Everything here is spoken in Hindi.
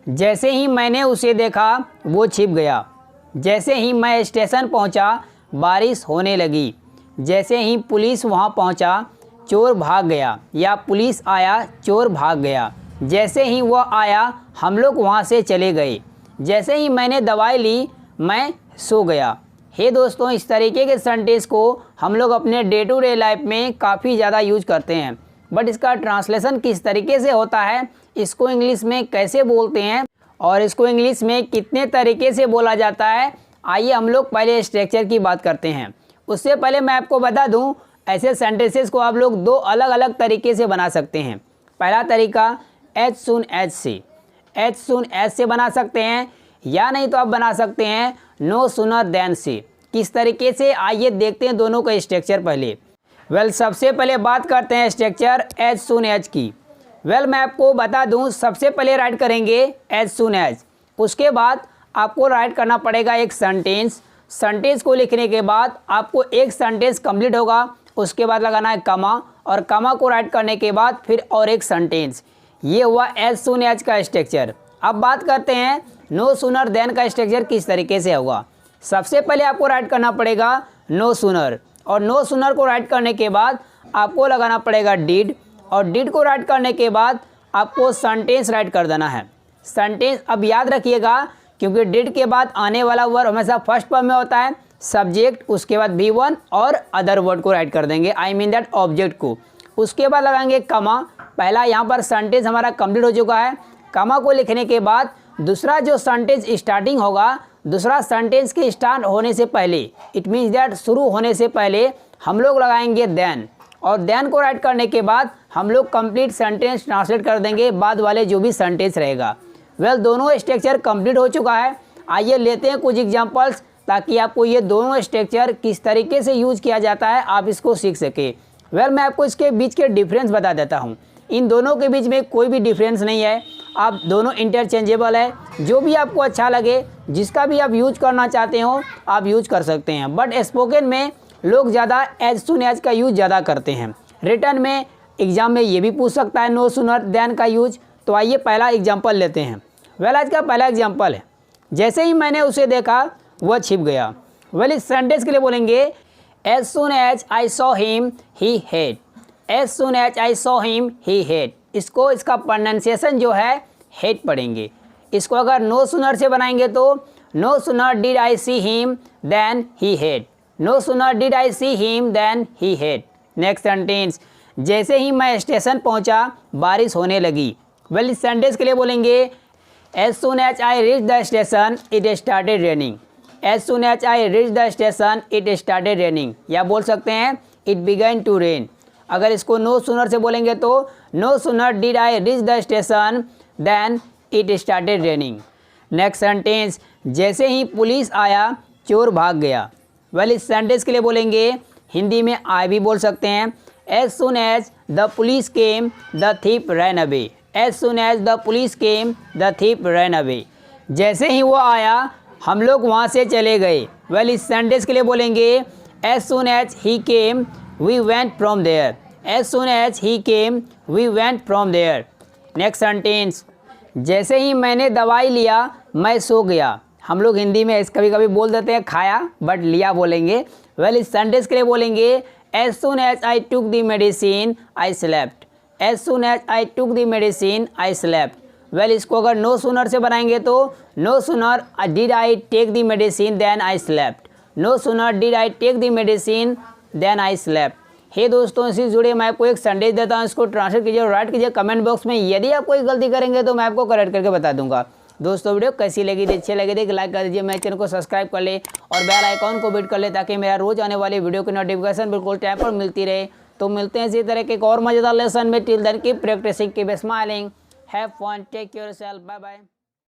जैसे ही मैंने उसे देखा वो छिप गया। जैसे ही मैं स्टेशन पहुंचा, बारिश होने लगी। जैसे ही पुलिस वहां पहुंचा, चोर भाग गया। या पुलिस आया, चोर भाग गया। जैसे ही वह आया, हम लोग वहां से चले गए। जैसे ही मैंने दवाई ली, मैं सो गया। हे दोस्तों, इस तरीके के सेंटेंस को हम लोग अपने डे टू डे लाइफ में काफ़ी ज़्यादा यूज करते हैं, बट इसका ट्रांसलेशन किस तरीके से होता है, इसको इंग्लिश में कैसे बोलते हैं और इसको इंग्लिश में कितने तरीके से बोला जाता है, आइए हम लोग पहले स्ट्रक्चर की बात करते हैं। उससे पहले मैं आपको बता दूं, ऐसे सेंटेंसेस को आप लोग दो अलग अलग तरीके से बना सकते हैं। पहला तरीका एज सून एज से, एज सून एज से बना सकते हैं, या नहीं तो आप बना सकते हैं नो सूनर देन से। किस तरीके से, आइए देखते हैं दोनों का स्ट्रक्चर पहले। सबसे पहले बात करते हैं स्ट्रक्चर एज सून एज की। मैं आपको बता दूं, सबसे पहले राइट करेंगे एज सून एज, उसके बाद आपको राइट करना पड़ेगा एक सेंटेंस। सेंटेंस को लिखने के बाद आपको एक सेंटेंस कंप्लीट होगा, उसके बाद लगाना है कमा, और कमा को राइट करने के बाद फिर और एक सेंटेंस। ये हुआ एज सून एज का स्ट्रक्चर। अब बात करते हैं नो सूनर देन का स्ट्रक्चर किस तरीके से होगा। सबसे पहले आपको राइट करना पड़ेगा नो सूनर, और नो सूनर को राइट करने के बाद आपको लगाना पड़ेगा डिड, और डिड को राइट करने के बाद आपको सेंटेंस राइट कर देना है। सेंटेंस अब याद रखिएगा, क्योंकि डिड के बाद आने वाला वर्ब हमेशा फर्स्ट फॉर्म में होता है, सब्जेक्ट, उसके बाद V1 और अदर वर्ड को राइट कर देंगे, आई मीन दैट ऑब्जेक्ट को। उसके बाद लगाएंगे कमा। पहला यहाँ पर सेंटेंस हमारा कंप्लीट हो चुका है। कमा को लिखने के बाद दूसरा जो सेंटेंस स्टार्टिंग होगा, दूसरा सेंटेंस के स्टार्ट होने से पहले, इट मीन्स दैट शुरू होने से पहले हम लोग लगाएंगे देन, और देन को राइट करने के बाद हम लोग कंप्लीट सेंटेंस ट्रांसलेट कर देंगे बाद वाले जो भी सेंटेंस रहेगा। दोनों स्ट्रक्चर कंप्लीट हो चुका है। आइए लेते हैं कुछ एग्जांपल्स, ताकि आपको ये दोनों स्ट्रक्चर किस तरीके से यूज किया जाता है आप इसको सीख सके। मैं आपको इसके बीच के डिफरेंस बता देता हूँ। इन दोनों के बीच में कोई भी डिफरेंस नहीं है, आप दोनों इंटरचेंजेबल है। जो भी आपको अच्छा लगे, जिसका भी आप यूज करना चाहते हो आप यूज कर सकते हैं, बट स्पोकन में लोग ज़्यादा एज सून एज का यूज ज़्यादा करते हैं। रिटर्न में, एग्जाम में ये भी पूछ सकता है नो सूनर देन का यूज। तो आइए पहला एग्जाम्पल लेते हैं। आज का पहला एग्जाम्पल है, जैसे ही मैंने उसे देखा वह छिप गया। इस सेंटेंस के लिए बोलेंगे as soon as I saw him he head. As soon as I saw him he head, इसको इसका प्रोनाउंसिएशन जो है हेड पढ़ेंगे। इसको अगर नो सूनर से बनाएंगे तो no sooner did I see him than he head. No sooner did I see him than he head. Next sentence, जैसे ही मैं स्टेशन पहुंचा बारिश होने लगी। इस सेंटेंस के लिए बोलेंगे as soon as I reach the station it started raining. As soon as I reach the station it started raining, या बोल सकते हैं इट बिगन टू रेन। अगर इसको नो सूनर से बोलेंगे तो no sooner did I reach the station than it started raining. Next sentence, जैसे ही पुलिस आया चोर भाग गया। इस सेंटेंस के लिए बोलेंगे, हिंदी में आई भी बोल सकते हैं, as soon as the police came the thief ran away. As soon as the police came the thief ran away, जैसे ही वो आया हम लोग वहाँ से चले गए। इस सेंटेंस के लिए बोलेंगे as soon as he came we went from there. As soon as he came we went from there. Next sentence, जैसे ही मैंने दवाई लिया मैं सो गया। हम लोग हिंदी में कभी कभी बोल देते हैं खाया, बट लिया बोलेंगे। इस सेंटेंस के लिए बोलेंगे as soon as I took the medicine I slept. As soon as I took the medicine I slept. इसको अगर नो सूनर से बनाएंगे तो no sooner did I take the medicine then I slept. No sooner did I take the medicine then I slept. Hey दोस्तों, इसी जुड़े मैं आपको एक सेंटेंस देता हूँ, इसको ट्रांसलेट कीजिए और राइट कीजिए कमेंट बॉक्स में। यदि आप कोई गलती करेंगे तो मैं आपको करेक्ट करके बता दूंगा। दोस्तों, वीडियो कैसी लगी थी, अच्छी लगी थी लाइक कर दीजिए, मेरे चैनल को सब्सक्राइब कर ले और बेल आइकॉन को हिट कर ले, ताकि मेरा रोज आने वाली वीडियो की नोटिफिकेशन बिल्कुल टाइम पर मिलती रहे। तो मिलते हैं इसी तरह के एक और मजेदार लेसन में। Till then keep practising, keep smiling, have fun, take care yourself, bye bye.